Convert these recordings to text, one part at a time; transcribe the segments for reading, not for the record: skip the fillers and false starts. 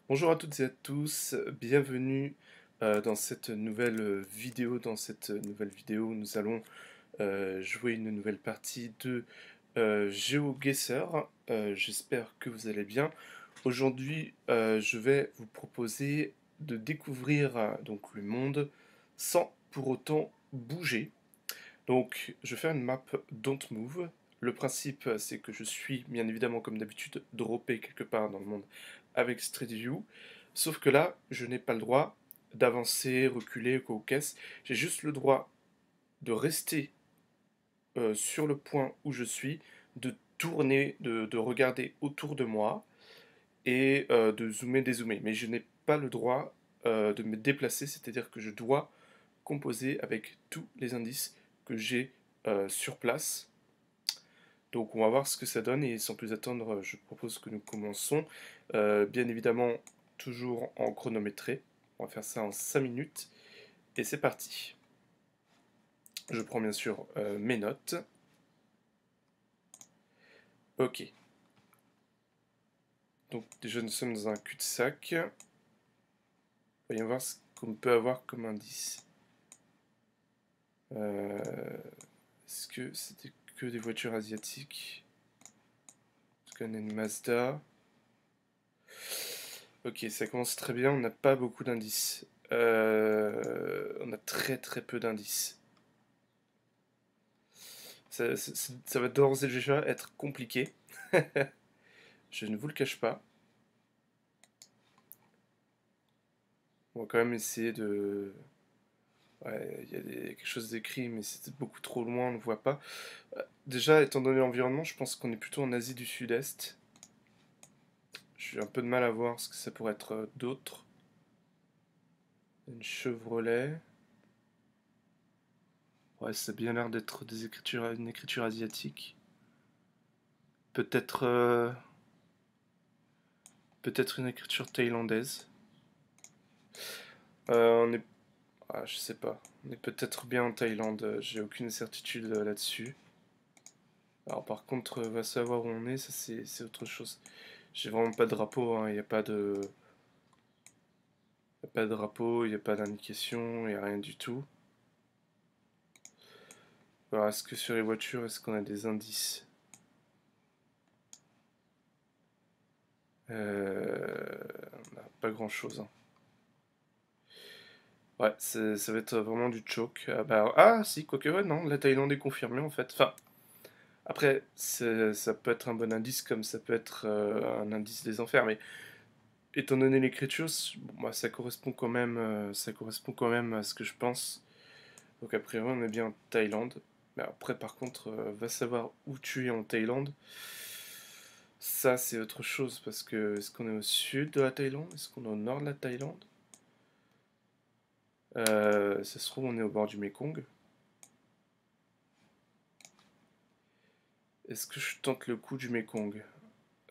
Bonjour à toutes et à tous, bienvenue dans cette nouvelle vidéo. Dans cette nouvelle vidéo, nous allons jouer une nouvelle partie de GeoGuessr. J'espère que vous allez bien. Aujourd'hui, je vais vous proposer de découvrir donc le monde sans pour autant bouger. Donc, je vais faire une map Don't Move. Le principe, c'est que je suis, bien évidemment, comme d'habitude, droppé quelque part dans le monde avec Street View. Sauf que là, je n'ai pas le droit d'avancer, reculer, quoi ou qu'est-ce. J'ai juste le droit de rester sur le point où je suis, de tourner, de regarder autour de moi et de zoomer, dézoomer. Mais je n'ai pas le droit de me déplacer, c'est-à-dire que je dois composer avec tous les indices que j'ai sur place. Donc on va voir ce que ça donne et sans plus attendre, je propose que nous commençons. Bien évidemment, toujours en chronométré. On va faire ça en 5 minutes et c'est parti. Je prends bien sûr mes notes. Ok. Donc déjà nous sommes dans un cul-de-sac. Voyons voir ce qu'on peut avoir comme indice. Est-ce que c'était que des voitures asiatiques? Est-ce qu'on a une Mazda? Ok, ça commence très bien, on n'a pas beaucoup d'indices. On a très très peu d'indices. Ça va d'ores et déjà être compliqué. Je ne vous le cache pas. On va quand même essayer de... Ouais, il y a quelque chose d'écrit, mais c'est beaucoup trop loin, on ne voit pas. Déjà, étant donné l'environnement, je pense qu'on est plutôt en Asie du Sud-Est. J'ai un peu de mal à voir ce que ça pourrait être d'autre. Une Chevrolet. Ouais, ça a bien l'air d'être une écriture asiatique. Peut-être peut-être une écriture thaïlandaise. On est... Ah, je sais pas. On est peut-être bien en Thaïlande, j'ai aucune certitude là-dessus. Alors par contre, va savoir où on est, ça c'est autre chose. J'ai vraiment pas de drapeau, hein. Il n'y a pas de... Y a pas de drapeau, il n'y a pas d'indication, il n'y a rien du tout. Alors est-ce que sur les voitures, est-ce qu'on a des indices? On n'a pas grand-chose, hein. Ouais, ça va être vraiment du choke. Ah, bah, ah si, quoique, ouais, non, la Thaïlande est confirmée en fait. Enfin, après, ça peut être un bon indice comme ça peut être un indice des enfers, mais étant donné l'écriture, bon, bah, ça correspond quand même à ce que je pense. Donc a priori, on est bien en Thaïlande. Mais après, par contre, va savoir où tu es en Thaïlande. Ça, c'est autre chose parce que est-ce qu'on est au sud de la Thaïlande? Est-ce qu'on est au nord de la Thaïlande? Ça se trouve, on est au bord du Mékong. Est-ce que je tente le coup du Mékong?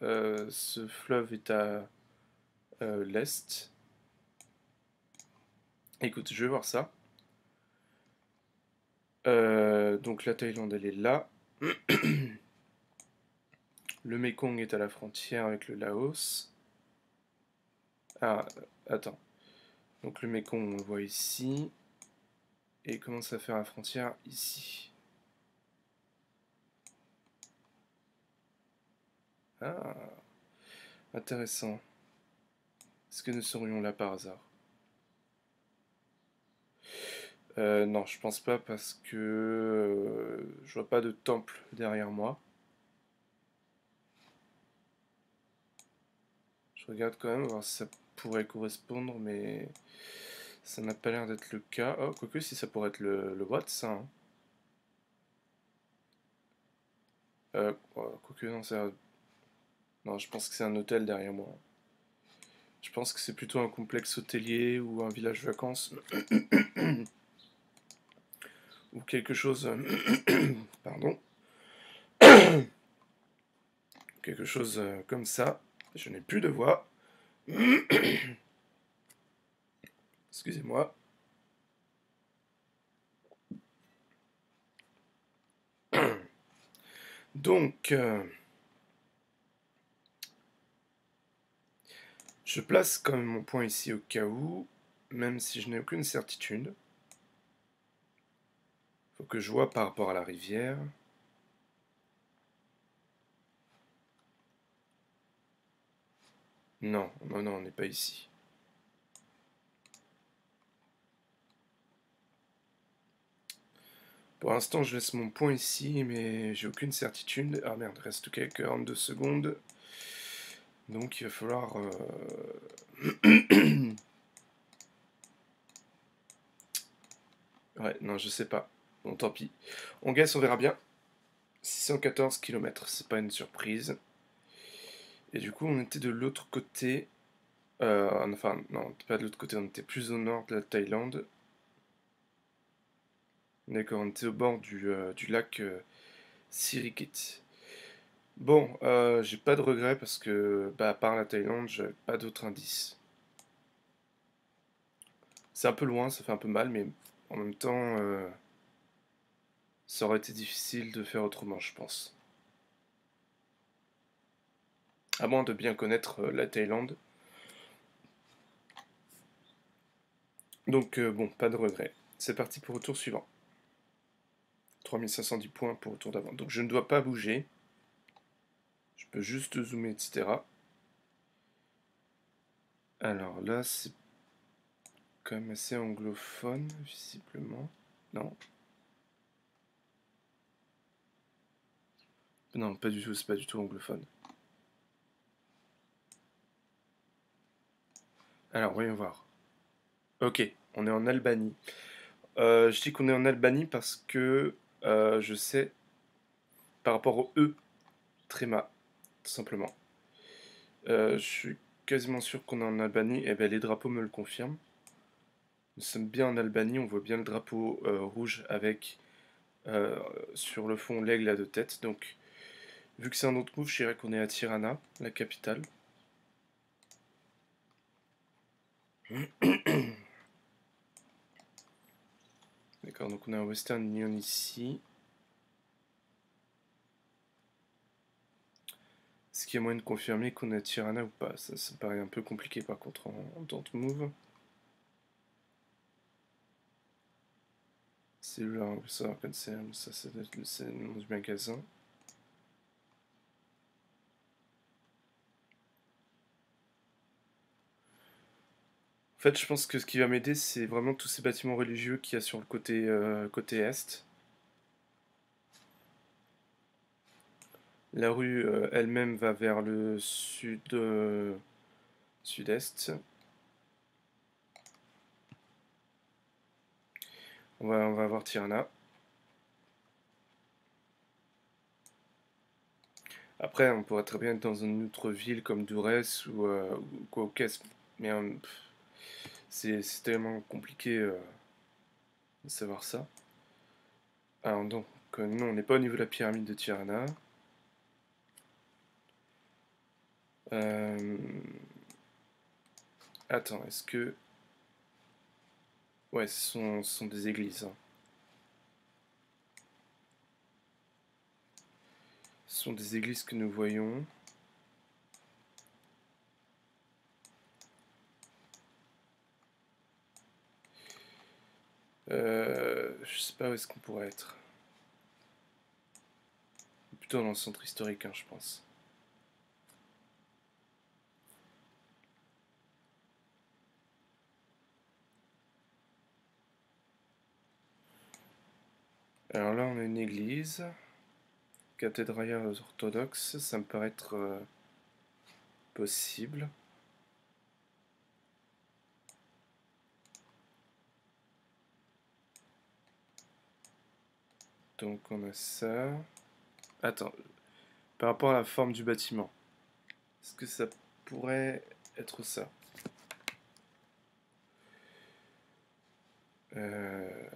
Ce fleuve est à l'est. Écoute, je vais voir ça. Donc la Thaïlande, elle est là. Le Mékong est à la frontière avec le Laos. Ah, attends. Donc le Mékong, on le voit ici. Et il commence à faire la frontière ici. Ah, intéressant. Est-ce que nous serions là par hasard? Non, je pense pas parce que je vois pas de temple derrière moi. Je regarde quand même, voir si ça pourrait correspondre, mais ça n'a pas l'air d'être le cas. Oh, quoique si ça pourrait être le Wat, ça, hein. Quoique non, non, je pense que c'est un hôtel derrière moi. Je pense que c'est plutôt un complexe hôtelier ou un village vacances ou quelque chose. Pardon, quelque chose comme ça. Je n'ai plus de voix. Excusez-moi. Donc, Je place quand même mon point ici au cas où, même si je n'ai aucune certitude. Faut que je vois par rapport à la rivière. Non, non, non, on n'est pas ici. Pour l'instant, je laisse mon point ici, mais j'ai aucune certitude. Ah merde, il reste que 42 secondes. Donc il va falloir... Ouais, non, je sais pas. Bon, tant pis. On guesse, on verra bien. 614 km, c'est pas une surprise. Et du coup, on était de l'autre côté. Enfin, non, pas de l'autre côté, on était plus au nord de la Thaïlande. D'accord, on était au bord du lac Sirikit. Bon, j'ai pas de regrets parce que, bah, à part la Thaïlande, j'avais pas d'autres indices. C'est un peu loin, ça fait un peu mal, mais en même temps, ça aurait été difficile de faire autrement, je pense. À moins de bien connaître la Thaïlande. Donc, bon, pas de regrets. C'est parti pour le tour suivant. 3510 points pour le tour d'avant. Donc, je ne dois pas bouger. Je peux juste zoomer, etc. Alors là, c'est quand même assez anglophone, visiblement. Non. Non, pas du tout, c'est pas du tout anglophone. Alors, voyons voir. Ok, on est en Albanie. Je dis qu'on est en Albanie parce que je sais par rapport au E, tréma, tout simplement. Je suis quasiment sûr qu'on est en Albanie, et ben les drapeaux me le confirment. Nous sommes bien en Albanie, on voit bien le drapeau rouge avec euh, sur le fond l'aigle à deux têtes. Donc, vu que c'est un autre move, je dirais qu'on est à Tirana, la capitale. D'accord, donc on est en Western Union ici. Est-ce qu'il y a moyen de confirmer qu'on est à Tirana ou pas? Ça me paraît un peu compliqué par contre en tant move. Cellular Officer Concern, ça doit être le nom du magasin. En fait, je pense que ce qui va m'aider, c'est vraiment tous ces bâtiments religieux qu'il y a sur le côté est. La rue elle-même va vers le sud-est. On va avoir Tirana. Après, on pourrait très bien être dans une autre ville comme Durrës ou Caucase. Mais c'est tellement compliqué de savoir ça. Alors donc, non, on n'est pas au niveau de la pyramide de Tirana. Euh, Attends, est-ce que... Ouais, ce sont des églises, hein. Ce sont des églises que nous voyons. Je sais pas où est-ce qu'on pourrait être. Plutôt dans le centre historique, hein, je pense. Alors là, on a une église. Cathédrale orthodoxe, ça me paraît être possible. Donc on a ça. Attends, par rapport à la forme du bâtiment, est-ce que ça pourrait être ça? Euh,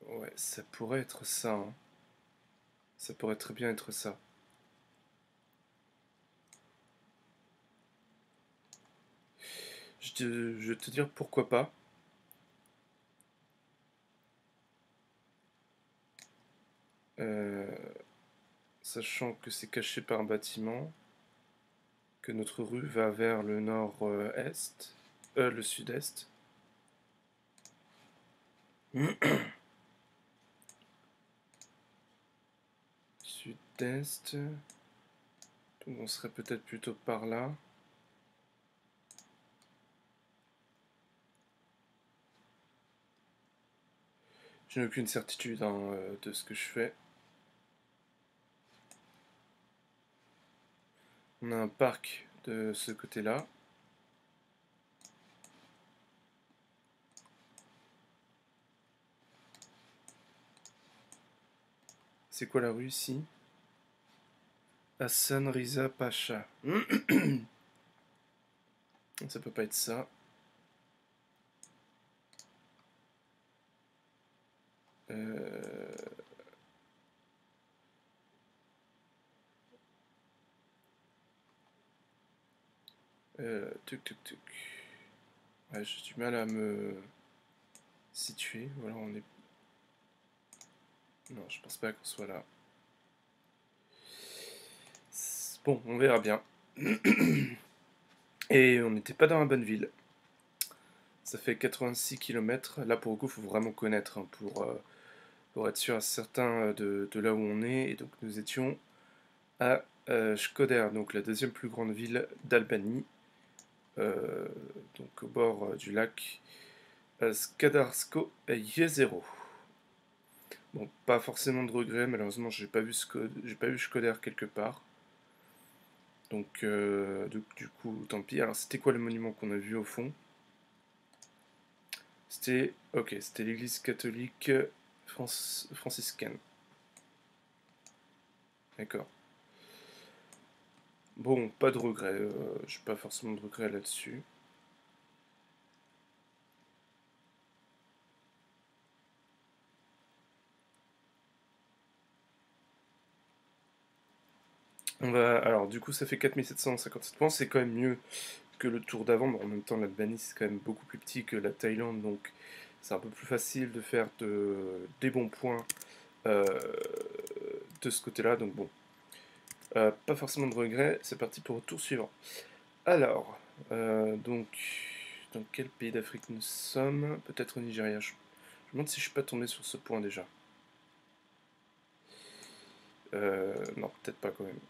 Ouais, ça pourrait être ça, hein. Ça pourrait très bien être ça. Je vais te dire pourquoi pas. Euh, Sachant que c'est caché par un bâtiment. que notre rue va vers le nord-est, le sud-est. Sud-est. Donc on serait peut-être plutôt par là. Je n'ai aucune certitude hein, de ce que je fais. On a un parc de ce côté-là. C'est quoi la rue ici? Hassan Riza Pacha. Ça peut pas être ça. Tuc tuc tuc. Ouais, j'ai du mal à me situer. Voilà, on est. Non, je pense pas qu'on soit là. Bon, on verra bien. Et on n'était pas dans la bonne ville. Ça fait 86 km. Là, pour le coup, il faut vraiment connaître hein, pour être sûr à certain de là où on est. Et donc, nous étions à Shkodër, donc la deuxième plus grande ville d'Albanie, donc au bord du lac Skadarsko-Jezero. Bon, pas forcément de regret, malheureusement, j'ai pas vu Shkodër quelque part. Donc, du coup, tant pis. Alors, c'était quoi le monument qu'on a vu au fond? C'était l'église catholique franciscaine. D'accord. Bon, pas de regret. J'ai pas forcément de regret là-dessus. Alors, du coup, ça fait 4757 points. C'est quand même mieux que le tour d'avant. Mais en même temps, l'Albanie, c'est quand même beaucoup plus petit que la Thaïlande. Donc, c'est un peu plus facile de faire des bons points euh, de ce côté-là. Donc, bon, pas forcément de regret. C'est parti pour le tour suivant. Alors, donc, dans quel pays d'Afrique nous sommes? Peut-être au Nigeria. Je me demande si je suis pas tombé sur ce point déjà. Non, peut-être pas quand même.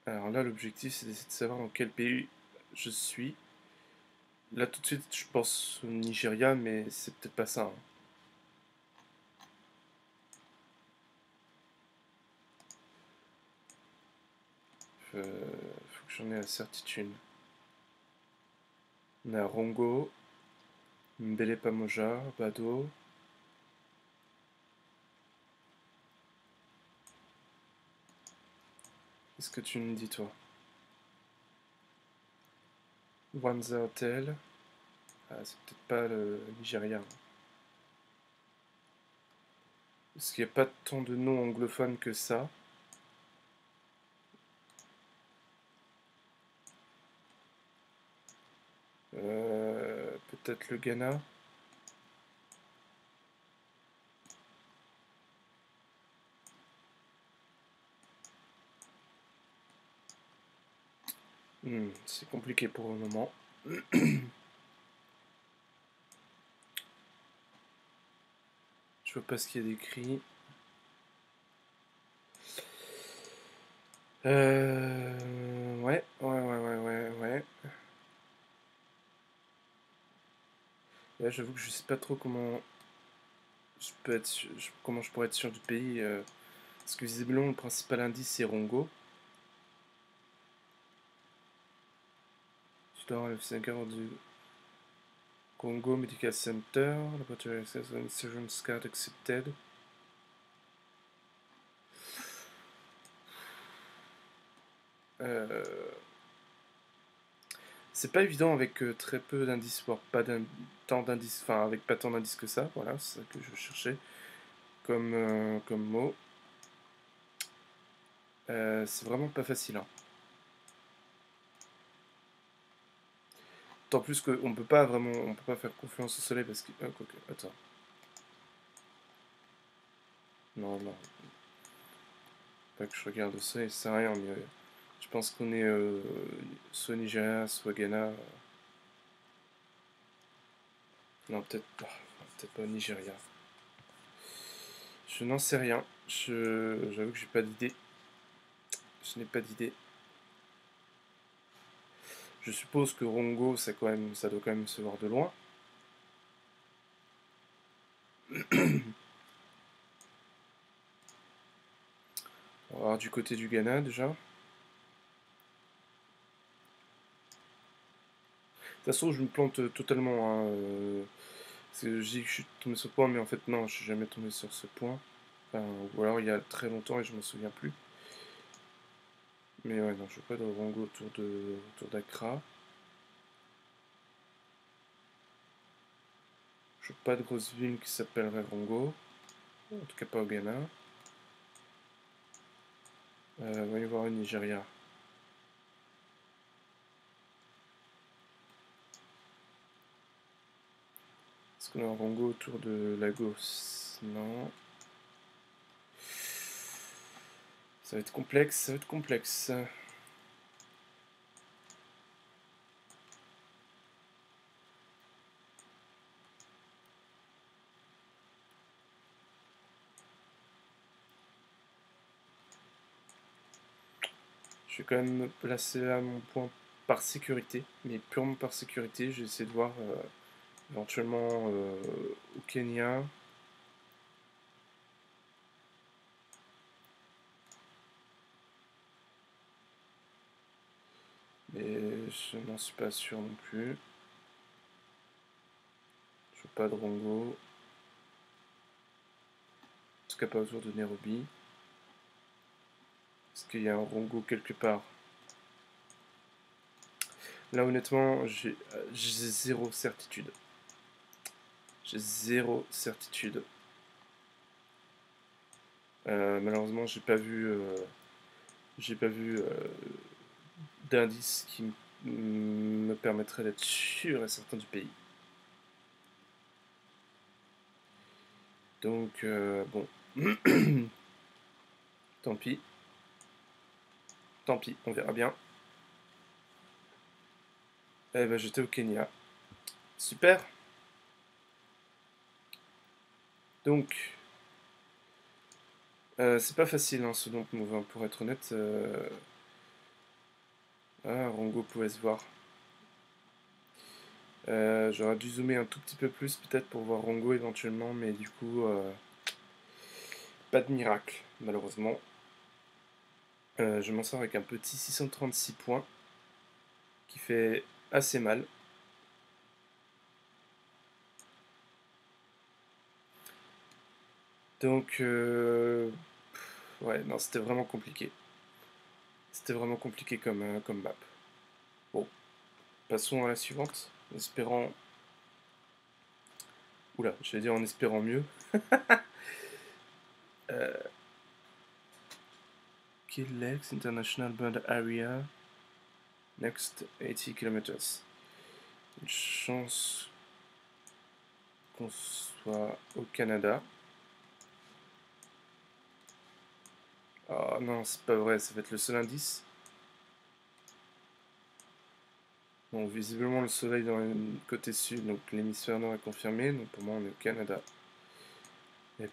Alors là, l'objectif, c'est d'essayer de savoir dans quel pays je suis. Là, tout de suite, je pense au Nigeria, mais c'est peut-être pas ça. Hein. Faut que j'en ai la certitude. On a Rongo, Mbele Pamoja, Bado. Qu'est-ce que tu me dis, toi? Wanza Hotel. Ah, c'est peut-être pas le Nigeria. Hein. Parce qu'il n'y a pas tant de noms anglophones que ça. Peut-être le Ghana. C'est compliqué pour le moment. Je vois pas ce qu'il y a d'écrit. Ouais. Là, j'avoue que je sais pas trop comment je pourrais être sûr du pays. Parce que visiblement, le principal indice, c'est Rongo. Tu dois avoir le Center du Congo Medical Center. Laboratory Access Insurance Card Accepted. C'est pas évident avec très peu d'indices, voire pas tant d'indices, enfin avec pas tant d'indices que ça, voilà, c'est ça que je cherchais comme mot. C'est vraiment pas facile. Hein. Tant plus qu'on peut pas vraiment, on peut pas faire confiance au soleil parce que. Quoique, attends. Non. Pas que je regarde au soleil, ça sert à rien, mais pense qu'on est soit Nigeria, soit Ghana. Non, peut-être pas au Nigeria. Je n'en sais rien. J'avoue que j'ai pas d'idée. Je n'ai pas d'idée. Je suppose que Rongo, ça doit quand même se voir de loin. On va voir du côté du Ghana déjà. De toute façon, je me plante totalement. Hein, je dis que je suis tombé sur ce point, mais en fait, non, je suis jamais tombé sur ce point. Enfin, ou alors il y a très longtemps et je m'en souviens plus. Mais ouais, non, je veux pas de Rongo autour d'Accra. Je veux pas de grosse ville qui s'appellerait Rongo. En tout cas, pas au Ghana. Voyons voir au Nigeria. Est-ce qu'on a un Rongo autour de Lagos? Non. Ça va être complexe, ça va être complexe. Je vais quand même me placer à mon point par sécurité, mais purement par sécurité. Je vais essayer de voir éventuellement au Kenya. Mais je n'en suis pas sûr non plus. Je veux pas de Rongo. En tout cas pas autour de Nairobi. Est-ce qu'il y a un Rongo quelque part? Là honnêtement, j'ai zéro certitude. J'ai zéro certitude. Malheureusement, j'ai pas vu d'indice qui me permettrait d'être sûr et certain du pays. Donc, bon. Tant pis. Tant pis, on verra bien. Eh ben, j'étais au Kenya. Super. Donc, c'est pas facile, hein, ce dont pour être honnête. Rongo pouvait se voir. J'aurais dû zoomer un tout petit peu plus, peut-être, pour voir Rongo éventuellement, mais du coup, pas de miracle, malheureusement. Je m'en sors avec un petit 636 points, qui fait assez mal. Donc, ouais, non, c'était vraiment compliqué. C'était vraiment compliqué comme map. Bon, passons à la suivante, en espérant... Oula, je vais dire en espérant mieux. Kill Lakes International Bird Area, next 80 km. Une chance qu'on soit au Canada. Ah non, c'est pas vrai, ça va être le seul indice. Bon, visiblement le soleil dans le côté sud, donc l'hémisphère nord est confirmé, donc pour moi on est au Canada. Mais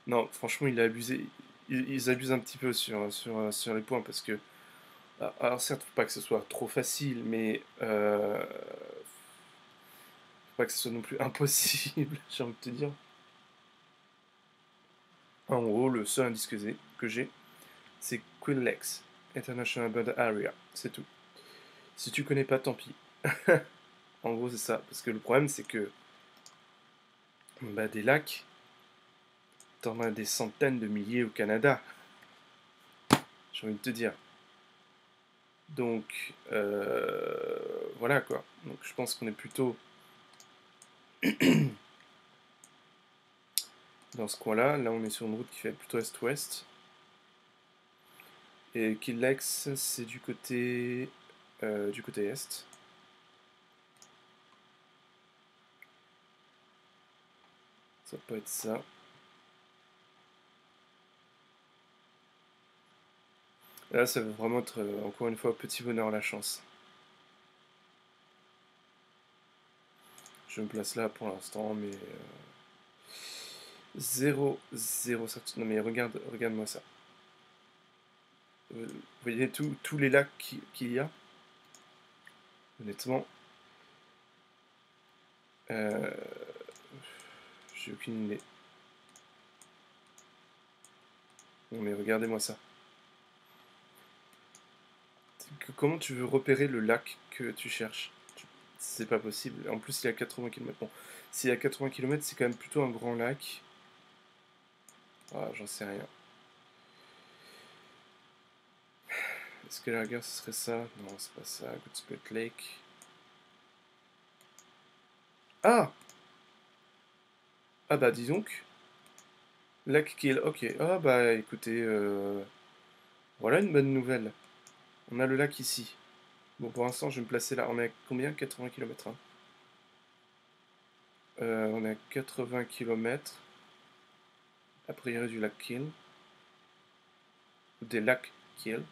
non, franchement il a abusé, ils abusent un petit peu sur les points parce que, alors certes, faut pas que ce soit trop facile, mais faut pas que ce soit non plus impossible, j'ai envie de te dire. En gros, le seul indice que j'ai, c'est Queen Lakes International Bird Area, c'est tout. Si tu connais pas, tant pis. En gros, c'est ça. Parce que le problème, c'est que bah, des lacs, t'en as des centaines de milliers au Canada. J'ai envie de te dire. Donc, voilà quoi. Donc, je pense qu'on est plutôt dans ce coin-là. Là, on est sur une route qui fait plutôt est-ouest. Et Kill Lakes, c'est du côté est. Ça peut être ça. Là, ça va vraiment être, encore une fois, petit bonheur la chance. Je me place là pour l'instant, mais 0, 0 certitude. Non mais regarde-moi ça. Vous voyez tous les lacs qu'il y a? Honnêtement, euh, j'ai aucune idée. Non mais regardez-moi ça. Comment tu veux repérer le lac que tu cherches? C'est pas possible. En plus, il est à 80 km. Bon, s'il est à 80 km, c'est quand même plutôt un grand lac. Ah, j'en sais rien. Est-ce que la rigueur, ce serait ça? Non, c'est pas ça. Goodsprite Lake. Ah! Ah bah dis donc. Lac Kill. Ok. Ah bah écoutez, voilà une bonne nouvelle. On a le lac ici. Bon, pour l'instant, je vais me placer là. On est à combien? 80 km, hein. On est à 80 km. A priori du lac Kill. Des lacs Kill.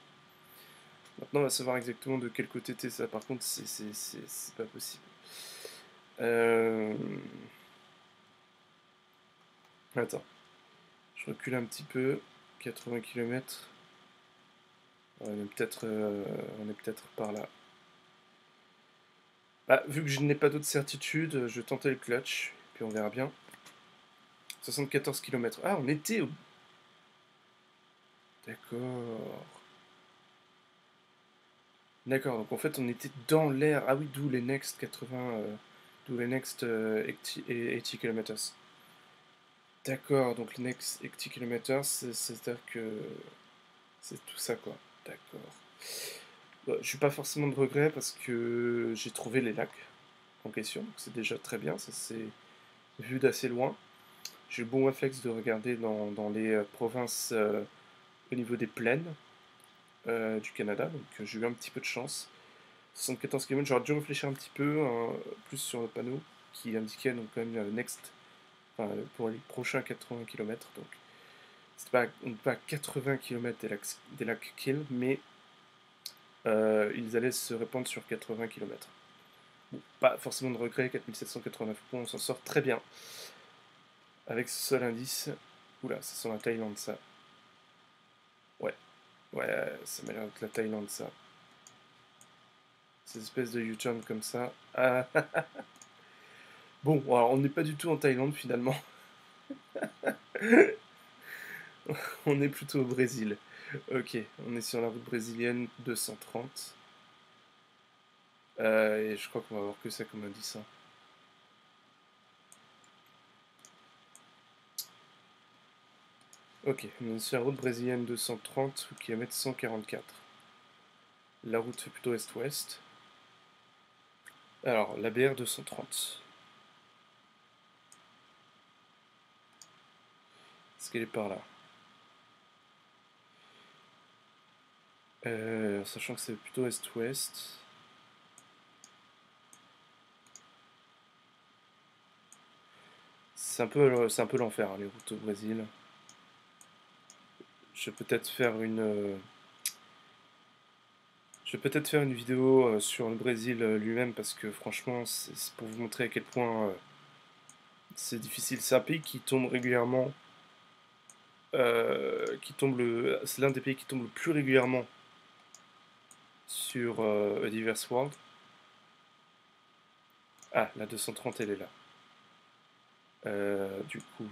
Maintenant, on va savoir exactement de quel côté t'es. Ça, par contre, c'est pas possible. Euh... Attends. Je recule un petit peu. 80 km. On est peut-être par là. Bah, vu que je n'ai pas d'autre certitude, je vais tenter le clutch. Puis on verra bien. 74 km. Ah, on était au... D'accord. D'accord, donc en fait on était dans l'air. Ah oui, d'où les next 80... d'où les next 80 km. D'accord, donc les next 80 km, c'est-à-dire que... C'est tout ça quoi. D'accord. Bah, je suis pas forcément de regret parce que j'ai trouvé les lacs en question. C'est déjà très bien, ça c'est vu d'assez loin. J'ai le bon réflexe de regarder dans les provinces au niveau des plaines du Canada, donc j'ai eu un petit peu de chance. 74 km, j'aurais dû réfléchir un petit peu plus sur le panneau qui indiquait donc quand même next, enfin, pour les prochains 80 km. Donc c'était pas, on n'est pas à 80 km des lacs Kill, mais ils allaient se répandre sur 80 km. Bon, pas forcément de regret, 4789 points, on s'en sort très bien. Avec ce seul indice. Oula, ça sent la Thaïlande ça. Ouais, ouais, ça m'a l'air d'être la Thaïlande ça. Ces espèces de U-turn comme ça. Ah. Bon, alors on n'est pas du tout en Thaïlande finalement. On est plutôt au Brésil. Ok, on est sur la route brésilienne 230. Et je crois qu'on va avoir que ça comme indice, hein. Ok, on est sur la route brésilienne 230, km 144. La route fait plutôt est-ouest. Alors, la BR 230. Est-ce qu'elle est par là? Sachant que c'est plutôt est-ouest. C'est un peu l'enfer, hein, les routes au Brésil. Je vais peut-être faire une vidéo sur le Brésil lui-même parce que franchement, c'est pour vous montrer à quel point c'est difficile. C'est un pays qui tombe régulièrement, c'est l'un des pays qui tombe le plus régulièrement sur A Diverse World. Ah, la 230, elle est là. Du coup,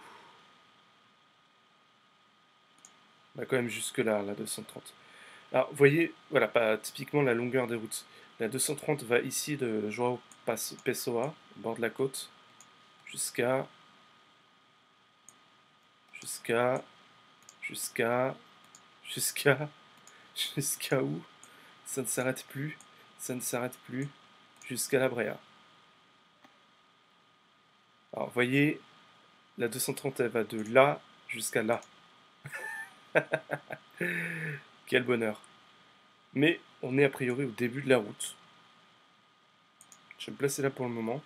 on va quand même jusque là, la 230. Alors, vous voyez, voilà, pas typiquement la longueur des routes. La 230 va ici de João Pessoa, au bord de la côte, jusqu'à, jusqu'à, jusqu'à, jusqu'à, jusqu'à où? Ça ne s'arrête plus, ça ne s'arrête plus, jusqu'à la Bréa. Alors, vous voyez, la 230, elle va de là jusqu'à là. Quel bonheur. Mais on est a priori au début de la route. Je vais me placer là pour le moment.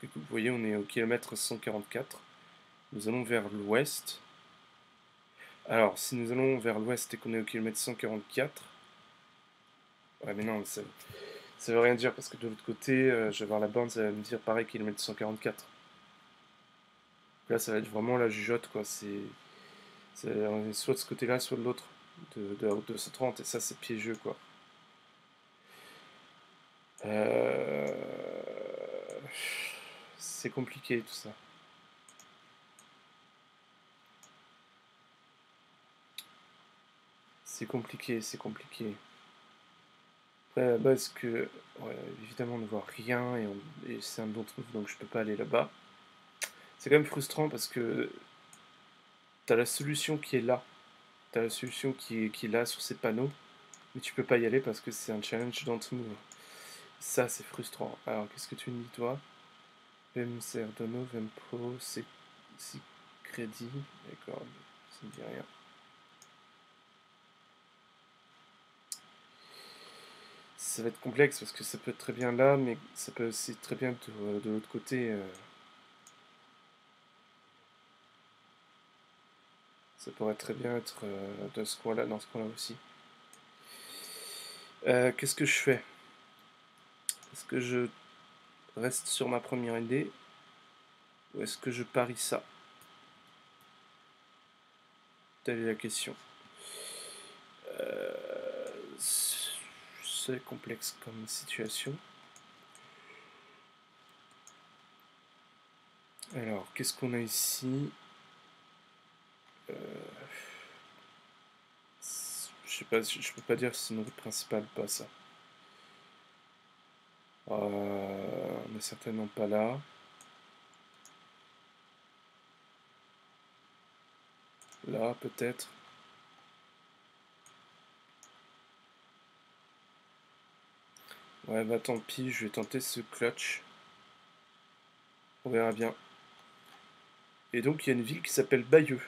Parce que vous voyez, on est au kilomètre 144. Nous allons vers l'ouest. Alors, si nous allons vers l'ouest et qu'on est au kilomètre 144... Ouais, mais non, ça veut rien dire, parce que de l'autre côté, je vais voir la borne, ça va me dire pareil, kilomètre 144. Là, ça va être vraiment la jugeote, quoi. On est soit de ce côté-là, soit de l'autre, de la route 230, et ça, c'est piégeux, quoi. Euh, C'est compliqué, tout ça. C'est compliqué, c'est compliqué. Après, là-bas, est-ce que... Ouais, évidemment, on ne voit rien, et c'est un bon truc, donc je peux pas aller là-bas. C'est quand même frustrant, parce que t'as la solution qui est là. T'as la solution qui est là, sur ces panneaux, mais tu peux pas y aller, parce que c'est un challenge don't move. Ça, c'est frustrant. Alors, qu'est-ce que tu me dis, toi? Vem Serdono, Vem Pro, c'est crédit. D'accord, ça me dit rien. Ça va être complexe parce que ça peut être très bien là, mais ça peut aussi très bien être de l'autre côté. Ça pourrait très bien être de ce coin-là, dans ce coin-là aussi. Qu'est-ce que je fais? Est-ce que je reste sur ma première idée ou est-ce que je parie ça? Telle est la question. C'est complexe comme situation. Alors, qu'est-ce qu'on a ici? Je sais pas, je peux pas dire si c'est une route principale ou pas ça. On n'est certainement pas là. Là, peut-être. Ouais, bah tant pis, je vais tenter ce clutch. On verra bien. Et donc, il y a une ville qui s'appelle Bayeux.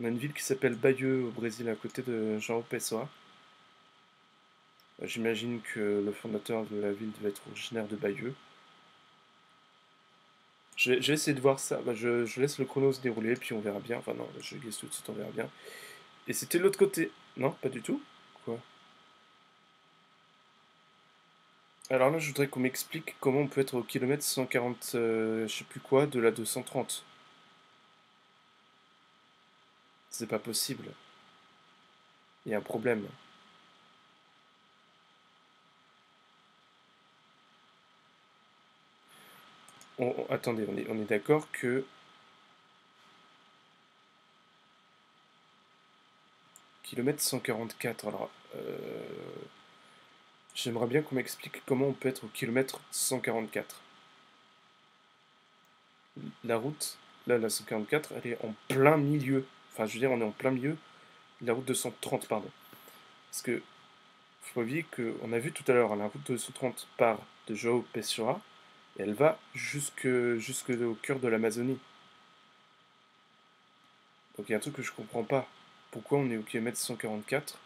On a une ville qui s'appelle Bayeux au Brésil, à côté de João Pessoa. J'imagine que le fondateur de la ville devait être originaire de Bayeux. Je vais essayer de voir ça. Bah, je laisse le chrono se dérouler, puis on verra bien. Enfin, non, je glisse tout de suite, on verra bien. Et c'était de l'autre côté. Non, pas du tout. Quoi? Alors là, je voudrais qu'on m'explique comment on peut être au kilomètre 140, je sais plus quoi, de la 230. C'est pas possible. Il y a un problème. Attendez, on est d'accord que kilomètre 144. Alors, j'aimerais bien qu'on m'explique comment on peut être au kilomètre 144. La route, là, la 144, elle est en plein milieu. Enfin, je veux dire, on est en plein milieu de la route 230, pardon. Parce que, faut pas oublier qu'on a vu tout à l'heure, hein, la route 230 part de João Pessoa et elle va jusque au cœur de l'Amazonie. Donc il y a un truc que je comprends pas. Pourquoi on est au kilomètre 144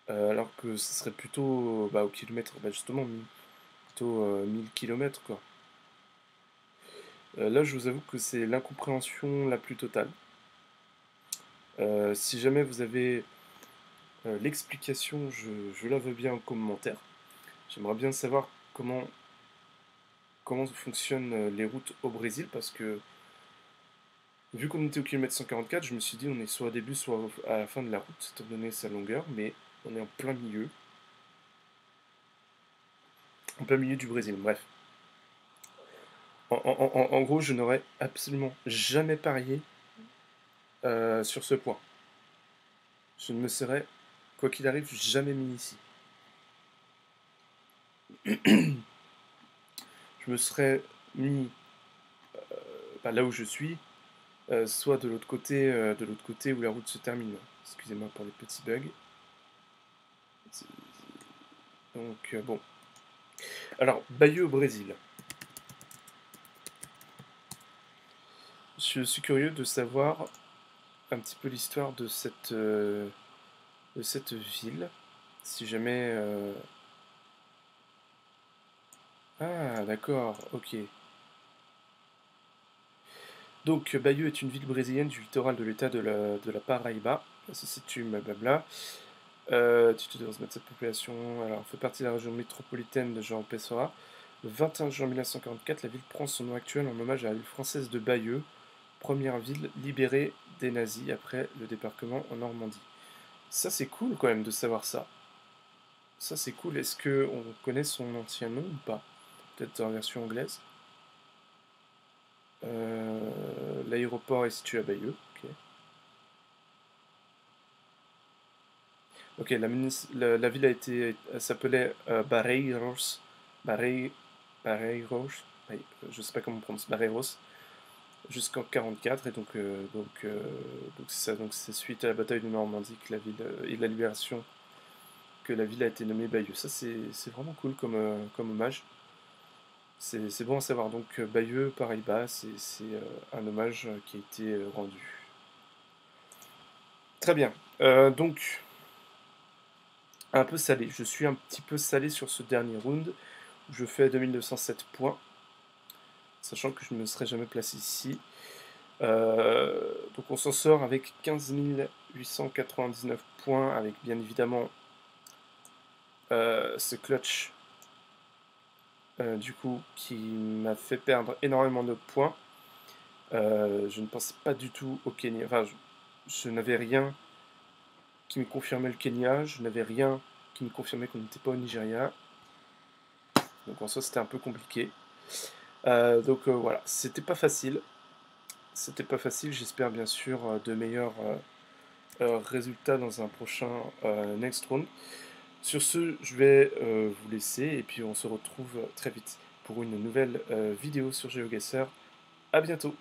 alors que ce serait plutôt au kilomètre, justement, plutôt 1000 km quoi. Là, je vous avoue que c'est l'incompréhension la plus totale. Si jamais vous avez l'explication, je la veux bien en commentaire. J'aimerais bien savoir comment fonctionnent les routes au Brésil, parce que vu qu'on était au kilomètre 144, je me suis dit on est soit au début, soit à la fin de la route, étant donné sa longueur, mais on est en plein milieu du Brésil, bref. En gros, je n'aurais absolument jamais parié sur ce point. Je ne me serais, quoi qu'il arrive, jamais mis ici. Je me serais mis là où je suis, soit de l'autre côté où la route se termine. Excusez-moi pour les petits bugs. Donc bon. Alors, Bayeux au Brésil. Je suis curieux de savoir un petit peu l'histoire de cette ville. Si jamais... Ah, d'accord, ok. Donc, Bayeux est une ville brésilienne du littoral de l'état de la Paraíba. Elle se situe, blablabla. Tu devrais mettre cette population. Alors, fait partie de la région métropolitaine de João Pessoa. Le 21 juin 1944, la ville prend son nom actuel en hommage à la ville française de Bayeux, première ville libérée des nazis après le débarquement en Normandie. Ça, c'est cool quand même de savoir ça. Ça, c'est cool. Est-ce qu'on connaît son ancien nom ou pas? Peut-être en version anglaise. L'aéroport est situé à Bayeux. Ok. Ok, la ville elle s'appelait Barreiros. Barrei- Barreiros. Je sais pas comment on prononce. Barreiros. Jusqu'en 44 et donc c'est ça. Donc c'est suite à la bataille de Normandie que la ville et de la libération que la ville a été nommée Bayeux. Ça c'est vraiment cool comme hommage. C'est bon à savoir. Donc Bayeux, Paraíba, c'est un hommage qui a été rendu. Très bien. Donc un peu salé. Je suis un petit peu salé sur ce dernier round. Je fais 2907 points, sachant que je ne me serais jamais placé ici. Donc on s'en sort avec 15 899 points, avec bien évidemment ce clutch du coup qui m'a fait perdre énormément de points. Je ne pensais pas du tout au Kenya. Enfin, je n'avais rien qui me confirmait le Kenya, je n'avais rien qui me confirmait qu'on n'était pas au Nigeria. Donc en soi c'était un peu compliqué. Donc voilà, c'était pas facile. C'était pas facile, j'espère bien sûr de meilleurs résultats dans un prochain Next Round. Sur ce, je vais vous laisser et puis on se retrouve très vite pour une nouvelle vidéo sur GeoGuessr. A bientôt!